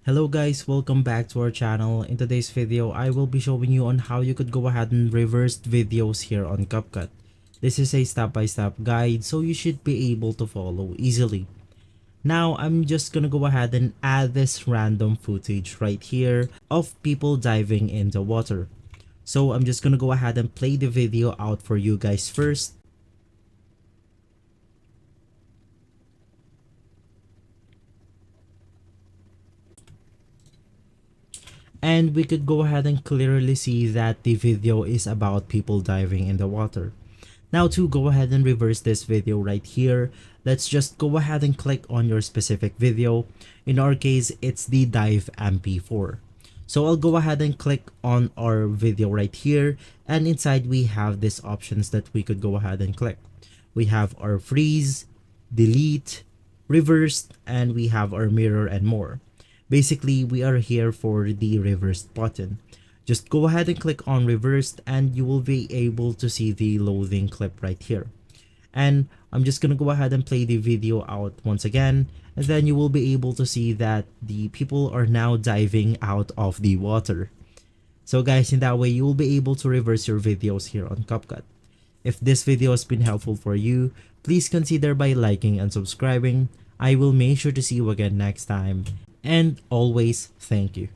Hello guys, welcome back to our channel. In today's video, I will be showing you on how you could go ahead and reverse videos here on Capcut. This is a step-by-step guide, so you should be able to follow easily. Now, I'm just gonna go ahead and add this random footage right here of people diving in the water. So I'm just gonna go ahead and play the video out for you guys first. And we could go ahead and clearly see that the video is about people diving in the water. Now to go ahead and reverse this video right here, let's just go ahead and click on your specific video. In our case, it's the dive MP4. So I'll go ahead and click on our video right here, and inside we have these options that we could go ahead and click. We have our freeze, delete, reverse, and we have our mirror and more. Basically, we are here for the reversed button. Just go ahead and click on reversed and you will be able to see the loading clip right here. And I'm just gonna go ahead and play the video out once again, and then you will be able to see that the people are now diving out of the water. So guys, in that way you will be able to reverse your videos here on Capcut. If this video has been helpful for you, please consider by liking and subscribing. I will make sure to see you again next time. And always thank you.